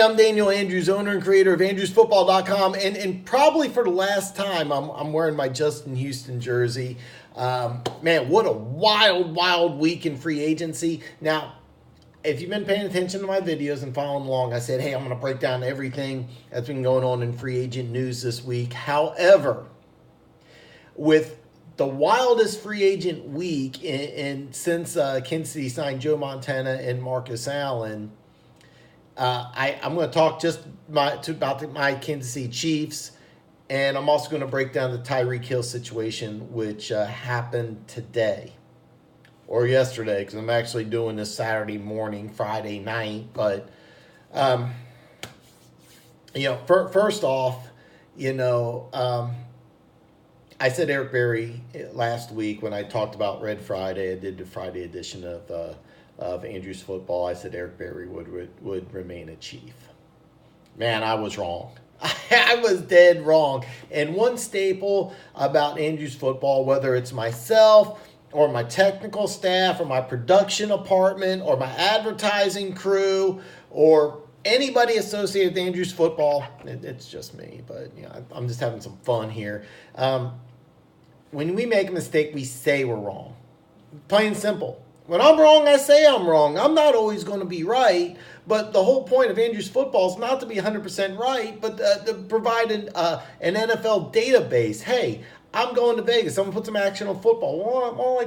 I'm Daniel Andrews, owner and creator of Andrewsfootball.com, and probably for the last time, I'm wearing my Justin Houston jersey. Man, what a wild week in free agency. Now, if you've been paying attention to my videos and following along, I said, hey, I'm going to break down everything that's been going on in free agent news this week. However, with the wildest free agent week since Kansas City signed Joe Montana and Marcus Allen, I'm going to talk just about my Kansas City Chiefs, and I'm also going to break down the Tyreek Hill situation, which happened today or yesterday, because I'm actually doing this Saturday morning, Friday night. But, first off, I said Eric Berry last week when I talked about Red Friday. I did the Friday edition of Andrews Football. I said Eric Berry would remain a Chief. Man, I was wrong. I was dead wrong. And one staple about Andrews Football, whether it's myself or my technical staff or my production department or my advertising crew or anybody associated with Andrews Football, it's just me. But I'm just having some fun here. When we make a mistake, we say we're wrong. Plain and simple. When I'm wrong, I say I'm wrong. I'm not always going to be right, but the whole point of Andrews Football is not to be 100% right, but to provide an NFL database. Hey, I'm going to Vegas. I'm going to put some action on football.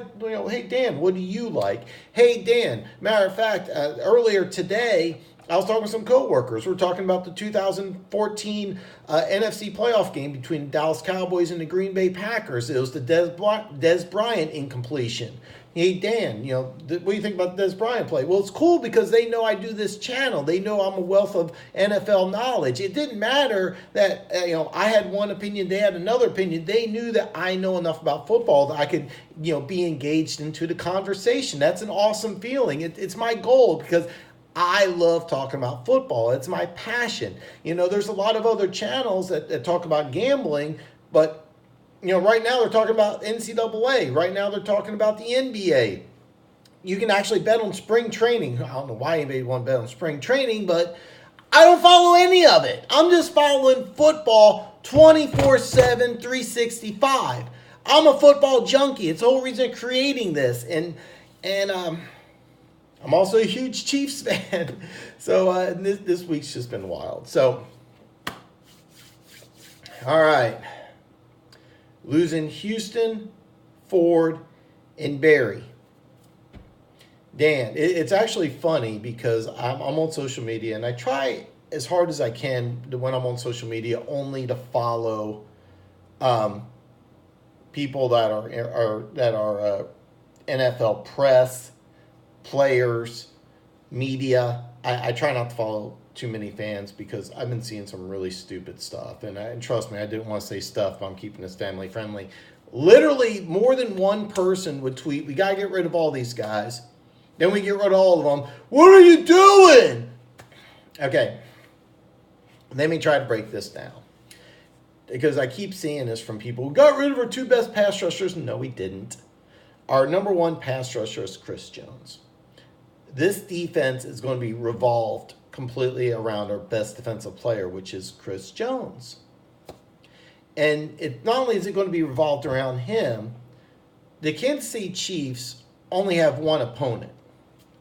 Hey, Dan, what do you like? Hey, Dan, matter of fact, earlier today, I was talking to some coworkers. We're talking about the 2014 NFC playoff game between the Dallas Cowboys and the Green Bay Packers. It was the Dez Bryant incompletion. Hey, Dan, what do you think about the Dez Bryant play? Well, it's cool because they know I do this channel. They know I'm a wealth of NFL knowledge. It didn't matter that I had one opinion, they had another opinion. They knew that I know enough about football that I could be engaged into the conversation. That's an awesome feeling. It's my goal because I love talking about football. It's my passion. There's a lot of other channels that talk about gambling, but right now they're talking about NCAA. Right now they're talking about the NBA. You can actually bet on spring training. I don't know why anybody would want to bet on spring training, but I don't follow any of it. I'm just following football 24/7, 365. I'm a football junkie. It's the whole reason I'm creating this. And I'm also a huge Chiefs fan. So this week's just been wild. So, all right. Losing Houston, Ford, and Berry. Dan, it's actually funny because I'm on social media, and I try as hard as I can when I'm on social media only to follow people that are NFL press, players, media. I try not to follow too many fans because I've been seeing some really stupid stuff. And trust me, I didn't want to say stuff, but I'm keeping this family friendly. Literally, more than one person would tweet, we got to get rid of all these guys. Then we get rid of all of them. What are you doing? Okay. Let me try to break this down. Because I keep seeing this from people. We got rid of our two best pass rushers. No, we didn't. Our number one pass rusher is Chris Jones. This defense is going to be revolved completely around our best defensive player, which is Chris Jones. And not only is it going to be revolved around him, the Kansas City Chiefs only have one opponent,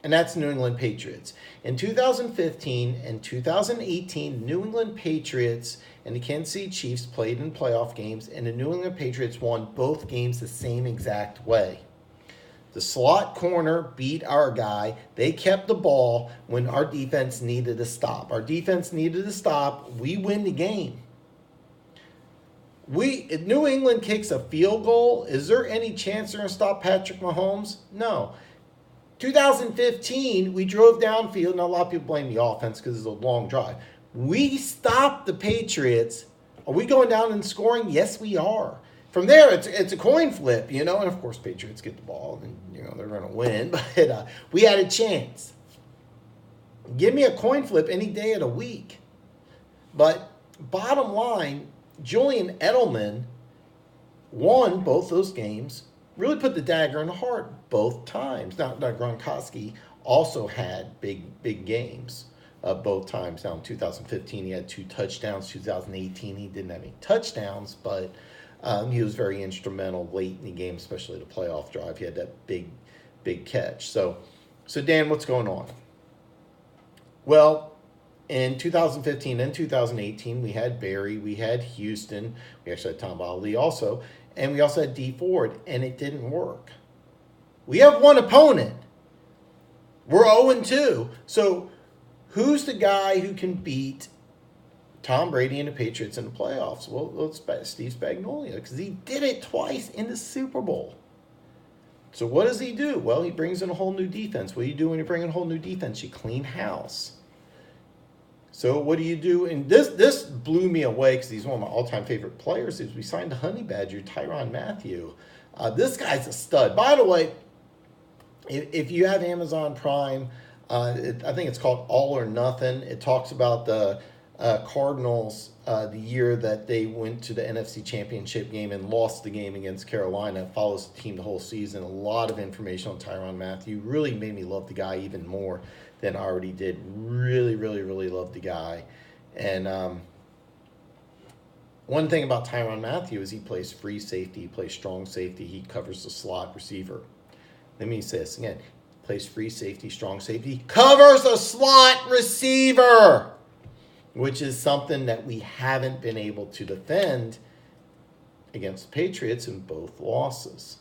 and that's New England Patriots. In 2015 and 2018, New England Patriots and the Kansas City Chiefs played in playoff games, and the New England Patriots won both games the same exact way. The slot corner beat our guy. They kept the ball when our defense needed to stop. Our defense needed to stop. We win the game. If New England kicks a field goal, is there any chance they're going to stop Patrick Mahomes? No. 2015, we drove downfield, and a lot of people blame the offense because it's a long drive. We stopped the Patriots. Are we going down and scoring? Yes, we are. From there, it's a coin flip, and of course, Patriots get the ball, and they're going to win. But we had a chance. Give me a coin flip any day of the week. But bottom line, Julian Edelman won both those games. Really put the dagger in the heart both times. Now Gronkowski also had big games. both times. Now in 2015 he had 2 touchdowns. 2018 he didn't have any touchdowns, but he was very instrumental late in the game, especially the playoff drive. He had that big catch. So Dan, what's going on? Well, in 2015 and 2018, we had Barry, we had Houston, we actually had Tom Bolley also, and we also had D Ford, and it didn't work. We have one opponent. We're 0-2. So who's the guy who can beat Tom Brady and the Patriots in the playoffs? Well, it's Steve Spagnuolo, because he did it twice in the Super Bowl. So what does he do? Well, he brings in a whole new defense. What do you do when you bring in a whole new defense? You clean house. So what do you do? And this blew me away because he's one of my all-time favorite players. Is we signed the Honey Badger, Tyrann Mathieu. This guy's a stud. By the way, if you have Amazon Prime, I think it's called All or Nothing. It talks about the Cardinals the year that they went to the NFC Championship game and lost the game against Carolina. It follows the team the whole season. A lot of information on Tyrann Mathieu. Really made me love the guy even more than I already did. Really, really, really love the guy. And one thing about Tyrann Mathieu is he plays free safety, he plays strong safety, he covers the slot receiver. Let me say this again. He plays free safety, strong safety, covers a slot receiver, which is something that we haven't been able to defend against the Patriots in both losses.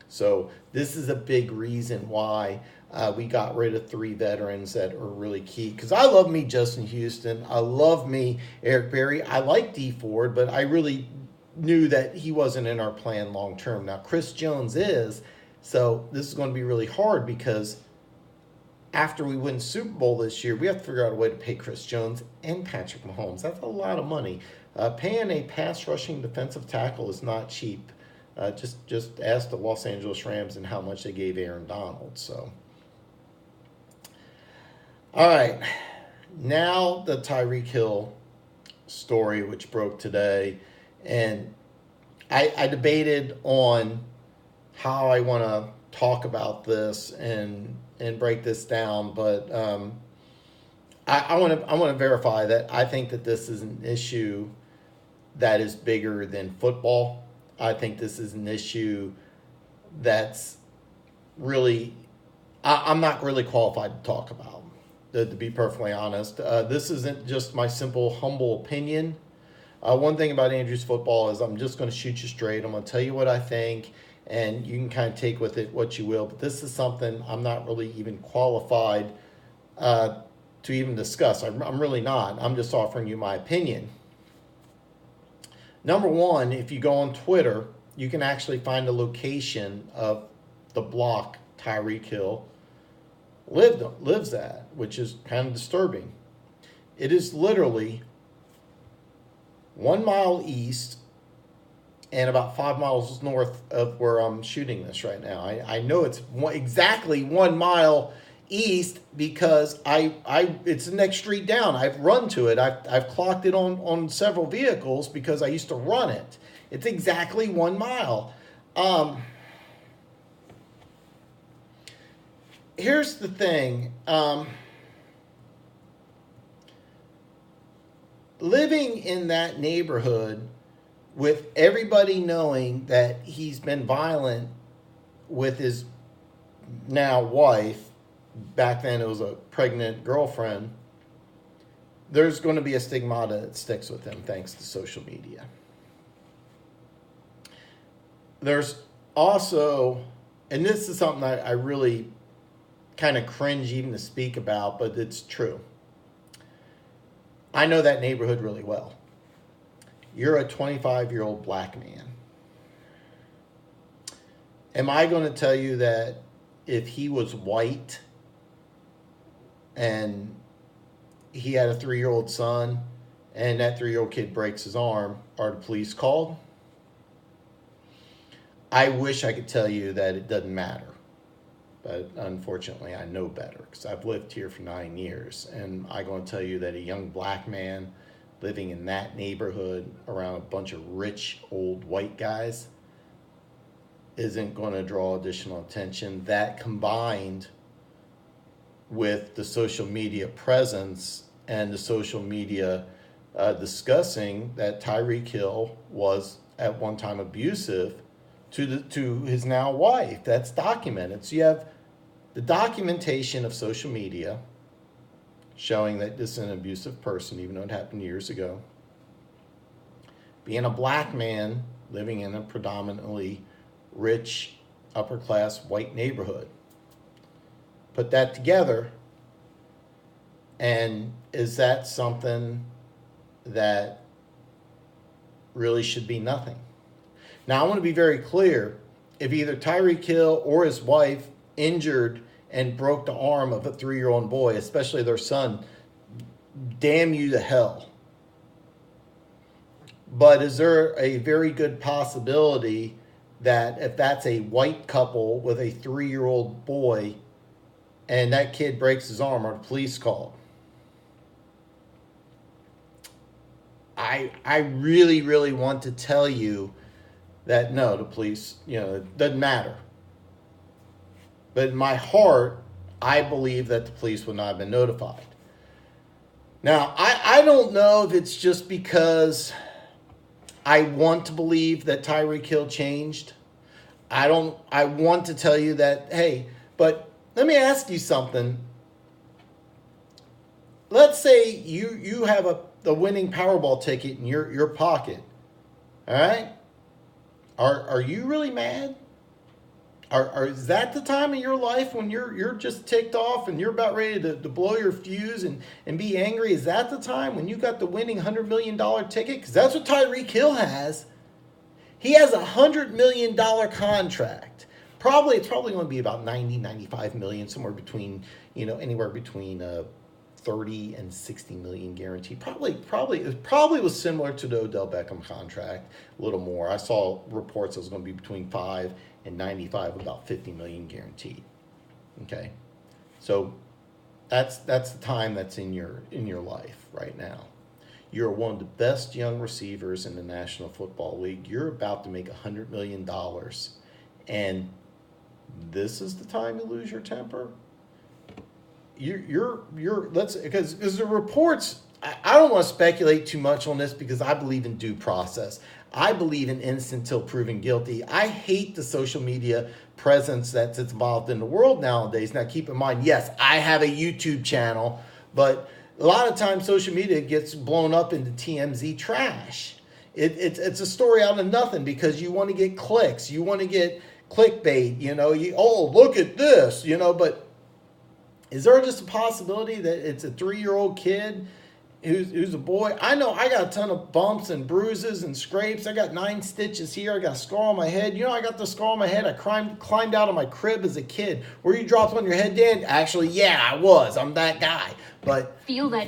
So this is a big reason why we got rid of 3 veterans that are really key. Because I love me Justin Houston. I love me Eric Berry. I like D Ford, but I really knew that he wasn't in our plan long term. Now Chris Jones is. So this is going to be really hard because after we win Super Bowl this year, we have to figure out a way to pay Chris Jones and Patrick Mahomes. That's a lot of money. Paying a pass rushing defensive tackle is not cheap. Just ask the Los Angeles Rams and how much they gave Aaron Donald. So, all right, now the Tyreek Hill story, which broke today, and I debated on how I want to talk about this and break this down, but I want to verify that I think that this is an issue that is bigger than football. I think this is an issue that's really I'm not really qualified to talk about, to be perfectly honest. This isn't just my simple, humble opinion. One thing about Andrewsfootball is I'm just going to shoot you straight. I'm going to tell you what I think, and you can kind of take with it what you will. But this is something I'm not really even qualified to even discuss. I'm really not. I'm just offering you my opinion. Number one, if you go on Twitter, you can actually find the location of the block Tyreek Hill lives at, which is kind of disturbing. It is literally 1 mile east and about 5 miles north of where I'm shooting this right now. I know it's exactly 1 mile east because it's the next street down. I've run to it. I've clocked it on several vehicles because I used to run it. It's exactly 1 mile. Here's the thing. Living in that neighborhood with everybody knowing that he's been violent with his now wife, back then it was a pregnant girlfriend, there's going to be a stigmata that sticks with him thanks to social media. There's also, and this is something I really kind of cringe even to speak about, but it's true. I know that neighborhood really well. You're a 25-year-old black man. Am I going to tell you that if he was white and he had a 3-year-old son and that 3-year-old kid breaks his arm, are the police called? I wish I could tell you that it doesn't matter. But unfortunately, I know better because I've lived here for 9 years. And I'm going to tell you that a young black man living in that neighborhood around a bunch of rich old white guys isn't going to draw additional attention. That combined with the social media presence and the social media discussing that Tyreek Hill was at one time abusive to his now wife. That's documented. So you have the documentation of social media showing that this is an abusive person, even though it happened years ago. Being a black man living in a predominantly rich, upper-class white neighborhood. Put that together, and is that something that really should be nothing? Now, I want to be very clear. If either Tyreek Hill or his wife injured and broke the arm of a 3-year-old boy, especially their son, damn you to hell. But is there a very good possibility that if that's a white couple with a 3-year-old boy and that kid breaks his arm, are the police called? I really, really want to tell you that no, the police, it doesn't matter. But in my heart, I believe that the police would not have been notified. Now, I don't know if it's just because I want to believe that Tyreek Hill changed. I want to tell you that, hey, but let me ask you something. Let's say you have the winning Powerball ticket in your pocket. All right? Are you really mad? Is that the time in your life when you're just ticked off and you're about ready to blow your fuse and be angry? Is that the time when you got the winning $100 million ticket? Because that's what Tyreek Hill has. He has a $100 million contract. It's probably going to be about 95 million, somewhere between, anywhere between 30 and 60 million guaranteed. It probably was similar to the Odell Beckham contract, a little more. I saw reports it was going to be between 5 and 95, about 50 million guaranteed. Okay, so that's the time that's in your life right now. You're one of the best young receivers in the National Football League. You're about to make $100 million, and this is the time you lose your temper. Because the reports, I don't want to speculate too much on this because I believe in due process. I believe in innocent till proven guilty. I hate the social media presence that's involved in the world nowadays. Now, keep in mind, yes, I have a YouTube channel, but a lot of times social media gets blown up into TMZ trash. It's a story out of nothing because you want to get clicks. You want to get clickbait, look at this, but is there just a possibility that it's a 3-year-old kid who's a boy? I know I got a ton of bumps and bruises and scrapes. I got 9 stitches here. I got a scar on my head. I got the scar on my head. I climbed out of my crib as a kid. Were you dropped on your head, Dan? Actually, yeah, I was. I'm that guy. But feel that.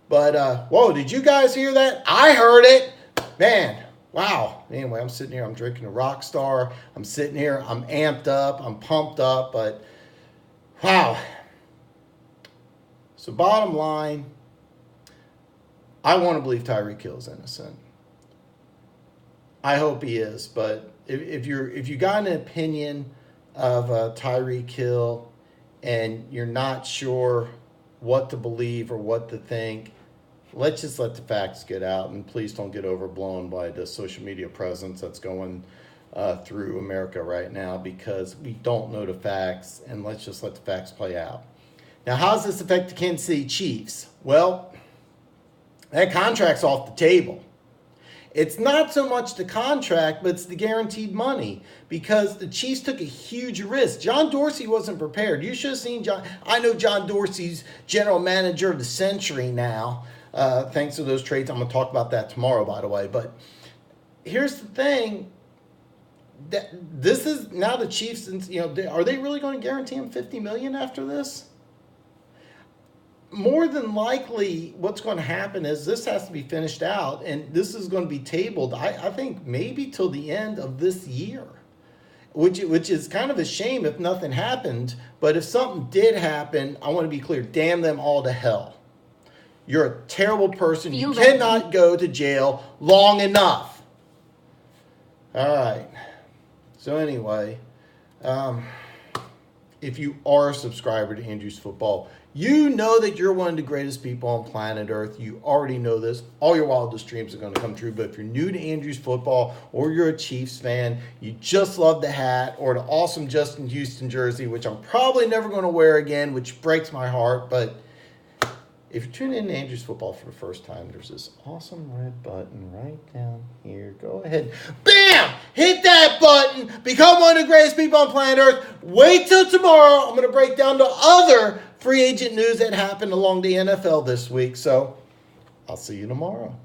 But whoa, did you guys hear that? I heard it. Man, wow. Anyway, I'm sitting here. I'm drinking a Rockstar. I'm sitting here. I'm amped up. I'm pumped up. But wow. So bottom line, I want to believe Tyreek Hill is innocent. I hope he is. But if you got an opinion of Tyreek Hill and you're not sure what to believe or what to think, let's just let the facts get out, and please don't get overblown by the social media presence that's going through America right now, because we don't know the facts, and let's just let the facts play out. Now, how does this affect the Kansas City Chiefs? Well, that contract's off the table. It's not so much the contract, but it's the guaranteed money, because the Chiefs took a huge risk. John Dorsey wasn't prepared. You should have seen John. I know John Dorsey's general manager of the century now, thanks to those trades. I'm going to talk about that tomorrow, by the way. But here's the thing. This is now the Chiefs, are they really going to guarantee him $50 million after this? More than likely, what's going to happen is this has to be finished out, and this is going to be tabled, I think, maybe till the end of this year, which is kind of a shame if nothing happened. But if something did happen, I want to be clear, damn them all to hell. You're a terrible person. You cannot go to jail long enough. All right. So anyway, if you are a subscriber to Andrews Football, you know that you're one of the greatest people on planet Earth. You already know this. All your wildest dreams are going to come true. But if you're new to Andrews Football or you're a Chiefs fan, you just love the hat or the awesome Justin Houston jersey, which I'm probably never going to wear again, which breaks my heart. But if you're tuning in to Andrews Football for the first time, there's this awesome red button right down here. Go ahead. Bam! Hit that button. Become one of the greatest people on planet Earth. Wait till tomorrow. I'm going to break down the other free agent news that happened along the NFL this week. So I'll see you tomorrow.